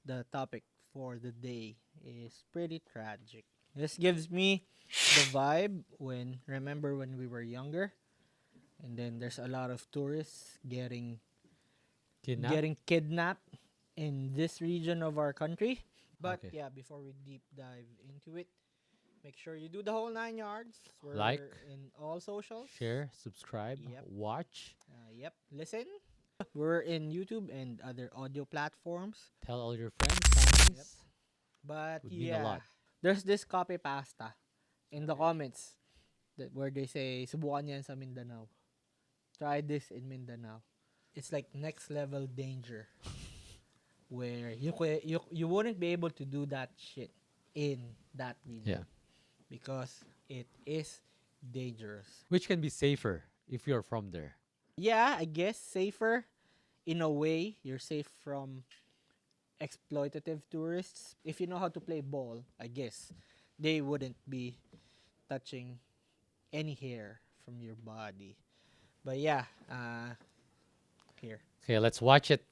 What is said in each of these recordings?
the topic for the day is pretty tragic. This gives me the vibe when we were younger, and then there's a lot of tourists Kidnap? getting kidnapped in this region of our country. But Okay. yeah, before we deep dive into it, make sure you do the whole 9 yards. Like, We're in all socials. share, subscribe, Yep. watch, Yep. Listen. We're in YouTube and other audio platforms. tell all your friends, Yep. families. But Would mean a yeah, lot. there's this copy pasta in the comments where they say subukan yan sa Mindanao. Try this in Mindanao. It's like next level danger where you wouldn't be able to do that shit in that region Yeah. because it is dangerous. Which can be safer if you're from there. Yeah, I guess safer in a way. You're safe from exploitative tourists. If you know how to play ball, I guess they wouldn't be touching any hair from your body. But yeah, here. Okay, let's watch it.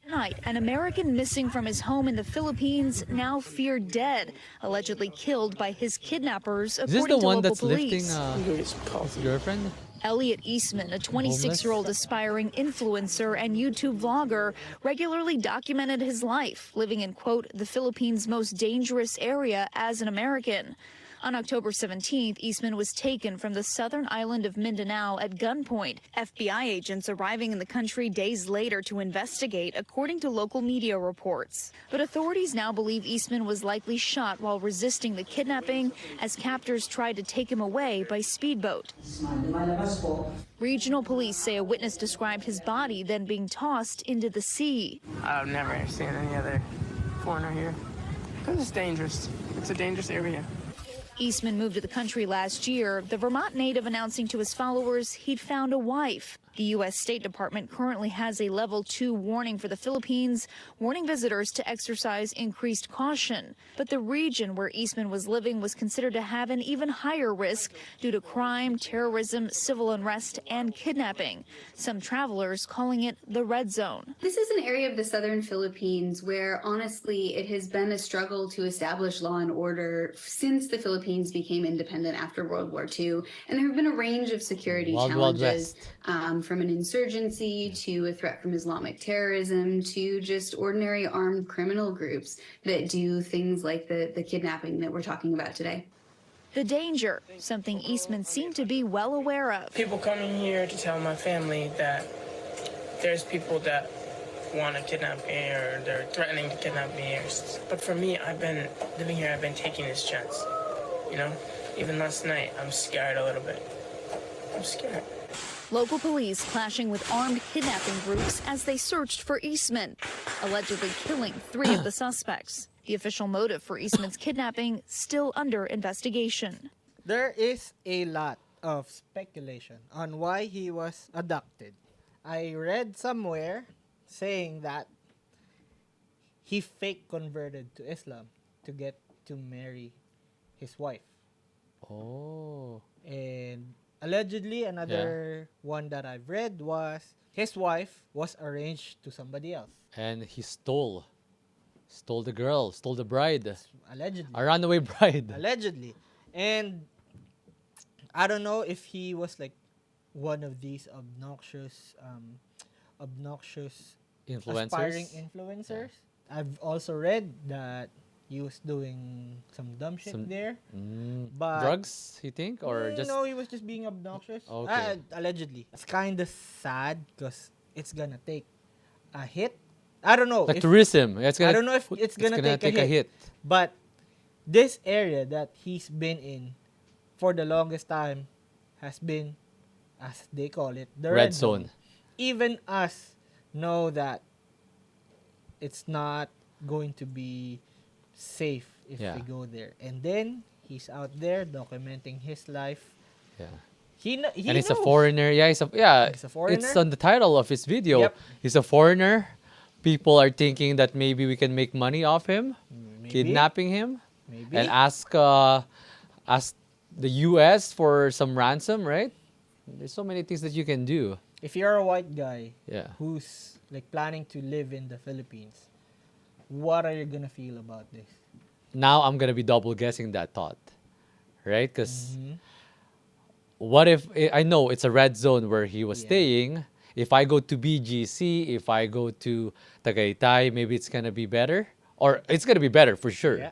Tonight, an American missing from his home in the Philippines, now feared dead, allegedly killed by his kidnappers, Is this according the to one local that's lifting police. his girlfriend? Elliot Eastman, a 26-year-old aspiring influencer and YouTube vlogger, regularly documented his life, living in, quote, the Philippines' most dangerous area as an American. On October 17th, Eastman was taken from the southern island of Mindanao at gunpoint, FBI agents arriving in the country days later to investigate, according to local media reports. But authorities now believe Eastman was likely shot while resisting the kidnapping as captors tried to take him away by speedboat. Regional police say a witness described his body then being tossed into the sea. I've never seen any other foreigner here. Because it's dangerous. It's a dangerous area. Eastman moved to the country last year, the Vermont native announcing to his followers he'd found a wife. The U.S. State Department currently has a level 2 warning for the Philippines, warning visitors to exercise increased caution. But the region where Eastman was living was considered to have an even higher risk due to crime, terrorism, civil unrest, and kidnapping. Some travelers calling it the red zone. This is an area of the southern Philippines where, honestly, it has been a struggle to establish law and order since the Philippines became independent after World War II. And there have been a range of security Wild challenges, West. from an insurgency to a threat from Islamic terrorism to just ordinary armed criminal groups that do things like the kidnapping that we're talking about today. The danger, something Eastman seemed to be well aware of. People coming here to tell my family that there's people that want to kidnap me or they're threatening to kidnap me. But for me, I've been living here, I've been taking this chance. You know, even last night, I'm scared a little bit. I'm scared. Local police clashing with armed kidnapping groups as they searched for Eastman, allegedly killing 3 of the suspects. The official motive for Eastman's kidnapping still under investigation. There is a lot of speculation on why he was abducted. I read somewhere saying that he fake converted to Islam to get to marry his wife. Oh. And allegedly, another one that I've read was his wife was arranged to somebody else. And he stole the girl, stole the bride. Allegedly. A runaway bride. Allegedly. And I don't know if he was like one of these obnoxious aspiring Influencers. influencers. I've also read that he was doing some dumb shit there. But Drugs, you think? Or just no, he was just being obnoxious. Okay. Allegedly. It's kind of sad because it's gonna take a hit. I don't know. like if- tourism. It's gonna, I don't know if it's gonna take a hit. But this area that he's been in for the longest time has been, as they call it, the Red zone. Even us know that it's not going to be safe if Yeah. we go there. And then he's out there documenting his life. Yeah. He And he's a knows. foreigner. Yeah, he's a He's a foreigner. It's on the title of his video. Yep. He's a foreigner. People are thinking that maybe we can make money off him, Maybe. kidnapping him, Maybe. and ask the U.S. for some ransom, right? There's so many things that you can do. If you're a white guy Yeah. who's like planning to live in the Philippines, what are you gonna feel about this? Now I'm gonna be double guessing that thought, right? Because Mm-hmm. what if I know it's a red zone where he was Yeah. staying? If I go to BGC, if I go to Tagaytay, maybe it's gonna be better, or it's gonna be better for sure. Yeah.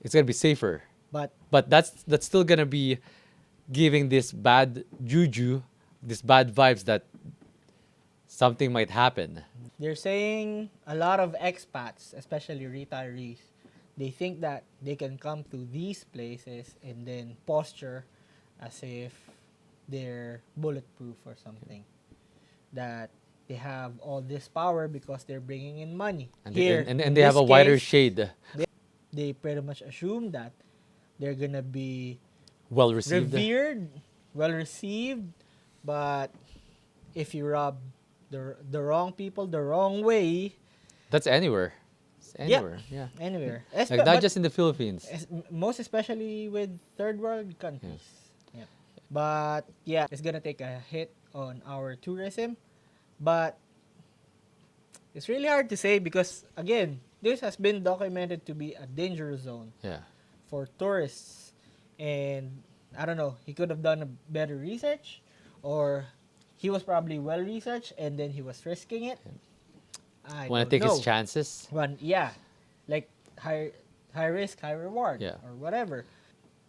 It's gonna be safer, But but that's still gonna be giving this bad juju, this bad vibes that something might happen. they're saying a lot of expats, especially retirees, they think that they can come to these places and then posture as if they're bulletproof or something. That they have all this power because they're bringing in money. And Here, and in they have this a wider case, shade, they pretty much assume that they're gonna be well received. revered, well received, but if you rub the wrong people the wrong way, That's anywhere. It's yeah, anywhere. Yeah. anywhere. Like not But just in the Philippines. most especially with third world countries. Yeah. But yeah, it's gonna take a hit on our tourism, but it's really hard to say because again, this has been documented to be a dangerous zone Yeah. for tourists, and I don't know, he could have done a better research, or he was probably well researched and then he was risking it. I Want to don't take his know. chances? One, yeah, like high risk, high reward, Yeah. or whatever.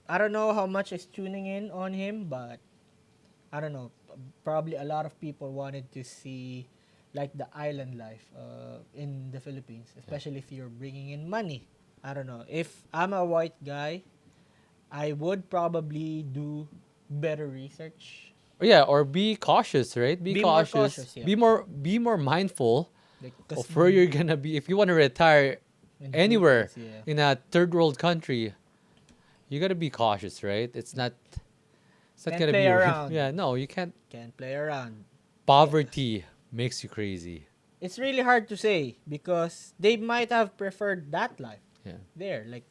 I don't know how much is tuning in on him, but I don't know. Probably a lot of people wanted to see like the island life in the Philippines, especially if you're bringing in money. I don't know. If I'm a white guy, I would probably do better research. Yeah, or be cautious, right? Be Be more cautious. cautious, yeah. Be more mindful Like, of cause where you're gonna be. If you want to retire in the anywhere Philippines, yeah, in a third world country, you gotta be cautious, right? It's not can't gonna play be around. yeah, no, you can't. Can't play around. Poverty makes you crazy. It's really hard to say because they might have preferred that life Yeah. there. Like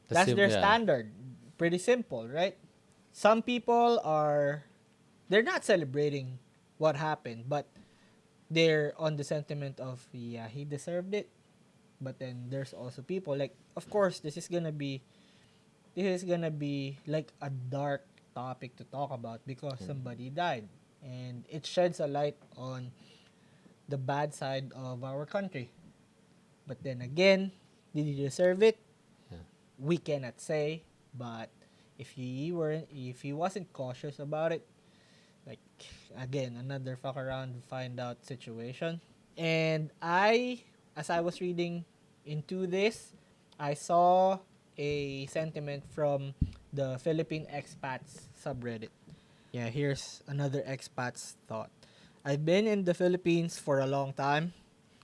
The that's their yeah. standard. Pretty simple, right? Some people are they're not celebrating what happened, but they're on the sentiment of yeah, he deserved it. But then there's also people like of course this is gonna be like a dark topic to talk about because somebody died and it sheds a light on the bad side of our country. But then again, did he deserve it? Yeah. We cannot say. But if he wasn't cautious about it, like again, another fuck around find out situation. And as I was reading into this, I saw a sentiment from the Philippine expats subreddit. Yeah, here's another expat's thought. I've been in the Philippines for a long time.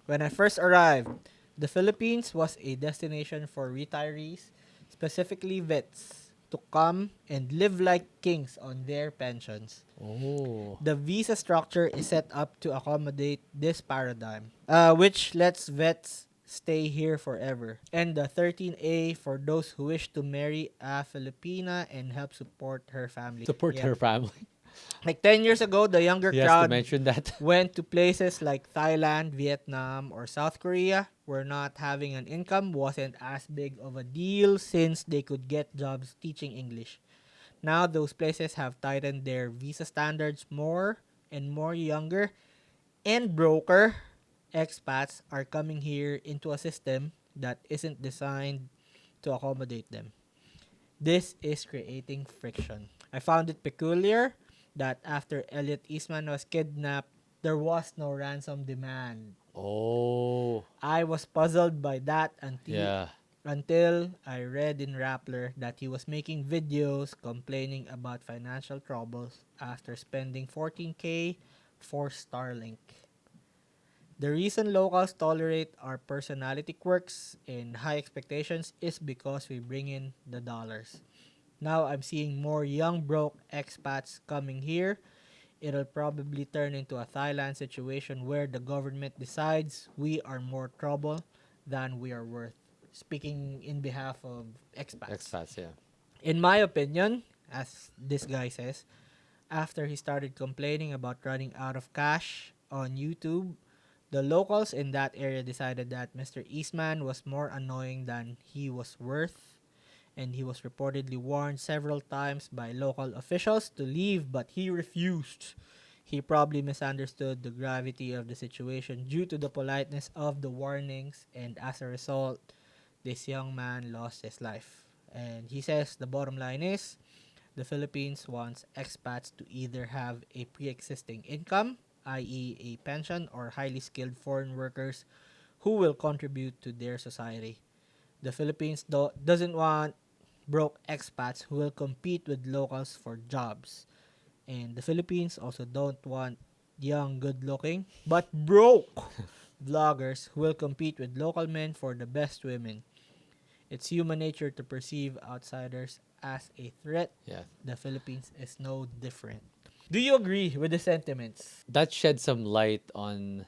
When I first arrived, the Philippines was a destination for retirees, specifically vets, to come and live like kings on their pensions. Oh. The visa structure is set up to accommodate this paradigm, which lets vets stay here forever. And the 13A for those who wish to marry a Filipina and help support her family. Support Yep. her family. Like 10 years ago, the younger He has to crowd mention that. went to places like Thailand, Vietnam, or South Korea, where not having an income wasn't as big of a deal since they could get jobs teaching English. Now those places have tightened their visa standards more and more younger and broker expats are coming here into a system that isn't designed to accommodate them. This is creating friction. I found it peculiar that after Elliot Eastman was kidnapped, there was no ransom demand. Oh. I was puzzled by that Yeah. until I read in Rappler that he was making videos complaining about financial troubles after spending 14K for Starlink. The reason locals tolerate our personality quirks and high expectations is because we bring in the dollars. Now I'm seeing more young broke expats coming here. It'll probably turn into a Thailand situation where the government decides we are more trouble than we are worth. Speaking in behalf of expats. Expats, yeah. In my opinion, as this guy says, after he started complaining about running out of cash on YouTube, The locals in that area decided that Mr. Eastman was more annoying than he was worth, and he was reportedly warned several times by local officials to leave, but he refused. He probably misunderstood the gravity of the situation due to the politeness of the warnings, and as a result, this young man lost his life. And he says the bottom line is the Philippines wants expats to either have a pre existing income, i.e., a pension, or highly skilled foreign workers who will contribute to their society. The Philippines doesn't want broke expats who will compete with locals for jobs. And the Philippines also don't want young, good looking, but broke vloggers who will compete with local men for the best women. It's human nature to perceive outsiders as a threat. Yeah. The Philippines is no different. Do you agree with the sentiments? That shed some light on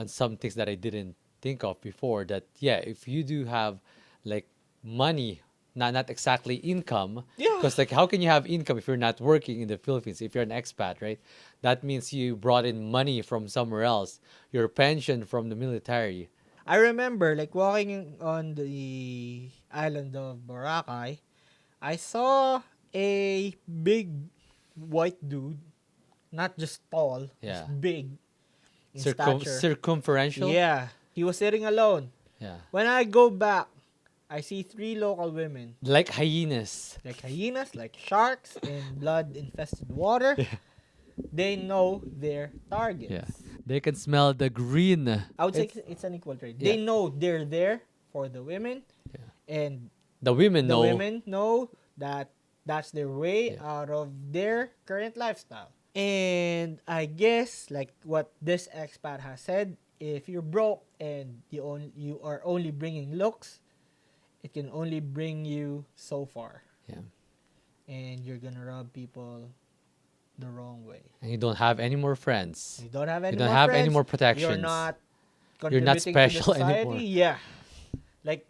some things that I didn't think of before. That yeah, if you do have like money, not exactly income, Yeah. because like how can you have income if you're not working in the Philippines? If you're an expat, right? That means you brought in money from somewhere else. Your pension from the military. I remember like walking on the island of Boracay, I saw a big white dude, not just tall, just Yeah. big in stature. Circumferential. Yeah, he was sitting alone. Yeah. When I go back, I see three local women, Like hyenas. like hyenas, like sharks in blood-infested water. They know their targets. Yeah. They can smell the green. I would say It's- it's an equal trade. yeah. They know they're there for the women, Yeah. and The women the know. women know that that's their way Yeah. out of their current lifestyle. And I guess like what this expat has said, if you're broke and you are only bringing looks, it can only bring you so far, Yeah. and you're gonna rub people the wrong way. And you don't have any more friends. You don't have You any don't more have friends. any more You're protections. not You're not contributing special to the society. anymore. Yeah, like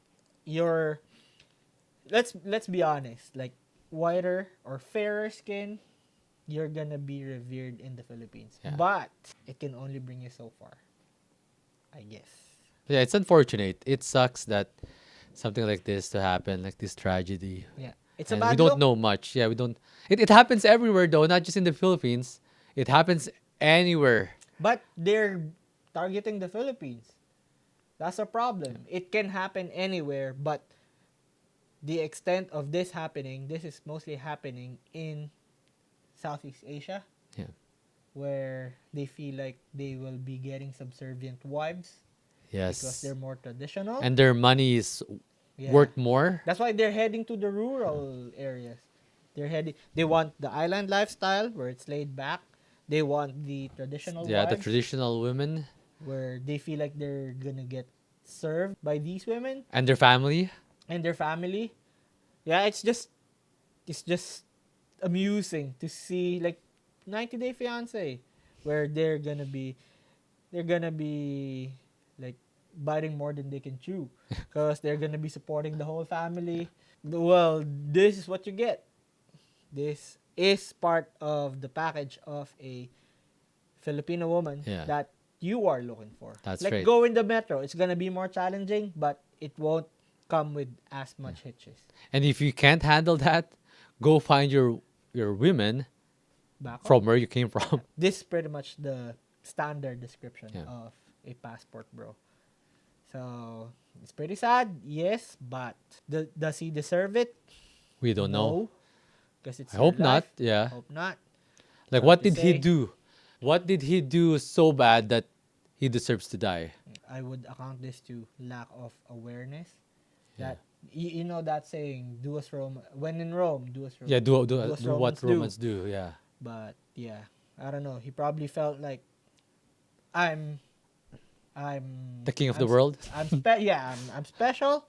you're. Let's be honest. Like whiter or fairer skin, you're gonna be revered in the Philippines. Yeah. But it can only bring you so far, I guess. Yeah, it's unfortunate. It sucks that something like this to happen, like this tragedy. Yeah, it's And a bad we don't look. know much. Yeah, we don't. It happens everywhere though, not just in the Philippines. It happens anywhere. But they're targeting the Philippines. That's a problem. It can happen anywhere, but the extent of this happening, this is mostly happening in Southeast Asia, Yeah. where they feel like they will be getting subservient wives because Yes. they're more traditional. And their money is Yeah. worth more. That's why they're heading to the rural areas. They want the island lifestyle where it's laid back. They want the traditional Yeah, the wives traditional women where they feel like they're gonna get served by these women and their family. and their family. Yeah, it's just amusing to see like 90 Day Fiance where they're gonna be like biting more than they can chew because they're gonna be supporting the whole family. Well, this is what you get. This is part of the package of a Filipino woman Yeah. that you are looking for. That's like right. go in the metro. It's gonna be more challenging, but it won't come with as much hitches. And if you can't handle that, go find your women Back home. from where you came from. This is pretty much the standard description Yeah. of a passport bro. So it's pretty sad, yes, but does he deserve it? We don't know. Because it's I your hope not. life. Yeah. Hope not. Like Hard what to did he say. do? What did he do so bad that he deserves to die? I would account this to lack of awareness. Yeah. That you know that saying, "Do as Rome." When in Rome, do as Rome. Yeah, do as what Romans Romans do. Yeah. But yeah, I don't know. He probably felt like I'm, I'm The king of I'm the world. I'm special,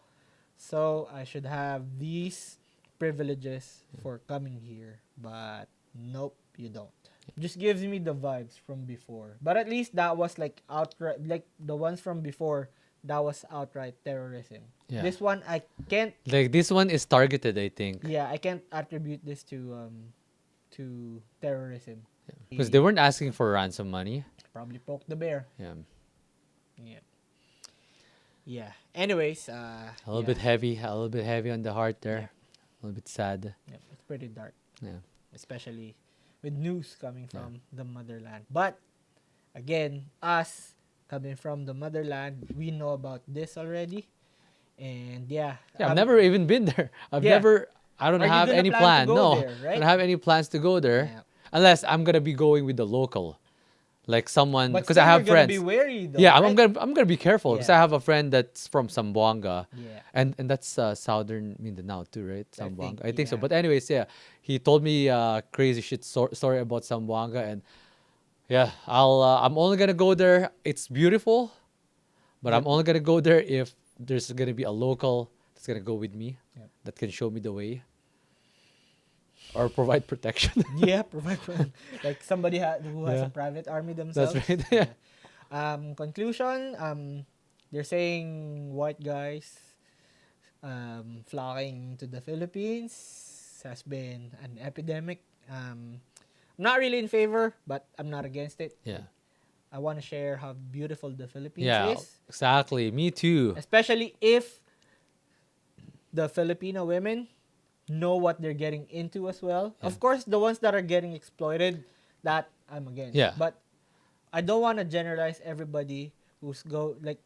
so I should have these privileges for coming here. But nope, you don't. Just gives me the vibes from before. But at least that was like outright, like the ones from before. That was outright terrorism. Yeah. This one I can't. Like this one is targeted, I think. Yeah, I can't attribute this to terrorism. Because they weren't asking for ransom money. Probably poked the bear. Yeah. Yeah. Yeah. Anyways, A little yeah. bit heavy, a little bit heavy on the heart there. Yeah. A little bit sad. Yeah, it's pretty dark, Yeah. especially with news coming Yeah. from the motherland. But again, us coming from the motherland, we know about this already. And yeah, Yeah, I've never even been there. yeah. I don't Are you have gonna any plan to plan. go No, there, I right? don't have any plans to go there. Yeah. Unless I'm gonna be going with the local. Like someone, But because I still, you're have gonna be friends. wary though, Yeah, right? I'm gonna be careful because I Yeah. have a friend that's from Zamboanga, Yeah. and that's southern Mindanao too, right? I think, Zamboanga, I think so. yeah. But anyways, yeah, he told me crazy shit story about Zamboanga, and yeah, I'm only gonna go there. It's beautiful, but I'm Yep. only gonna go there if there's gonna be a local that's gonna go with me, Yep. that can show me the way or provide protection. Yeah, provide like somebody who has a Yeah. private army That's themselves. right. Yeah. Conclusion. They're saying white guys flocking to the Philippines has been an epidemic. I'm not really in favor, but I'm not against it. Yeah. I want to share how beautiful the Philippines Yeah. is, Exactly. Me too. especially if the Filipino women know what they're getting into as well. Yeah. Of course, the ones that are getting exploited, that I'm against. Yeah. But I don't want to generalize everybody who's like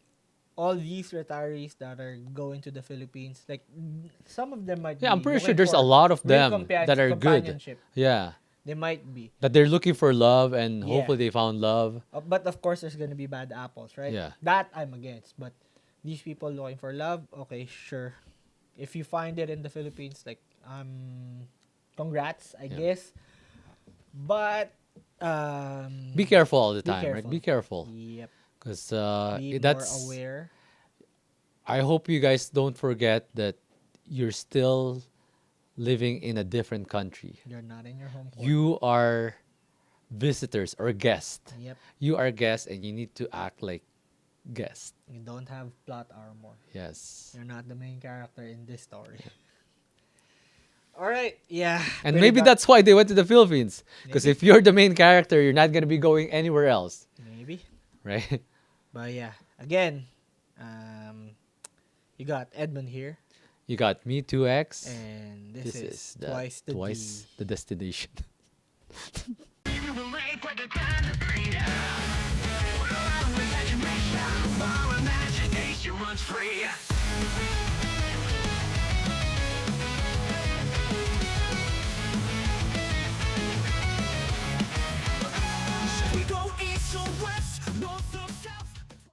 all these retirees that are going to the Philippines. Like some of them might Yeah, be I'm pretty sure looking there's a for lot of real them that are good. companionship. Yeah. They might be. That they're looking for love and Yeah. hopefully they found love. But of course, there's gonna be bad apples, right? Yeah. That I'm against. But these people looking for love, okay, sure. If you find it in the Philippines, like congrats, I Yeah. guess. But Be careful all the be time, right? careful. Be careful. Yep. Because Be that's. more aware. I hope you guys don't forget that you're still living in a different country. You're not in your home court. You are visitors or guests. Yep. You are guests and you need to act like guests. You don't have plot armor. Yes. You're not the main character in this story. All right. Yeah. And pretty maybe dark. that's why they went to the Philippines. Because Maybe. if you're the main character, you're not going to be going anywhere else. Maybe. Right? But yeah. Again, you got Edmund here. You got me, 2X. And this This is is twice the twice D. the destination.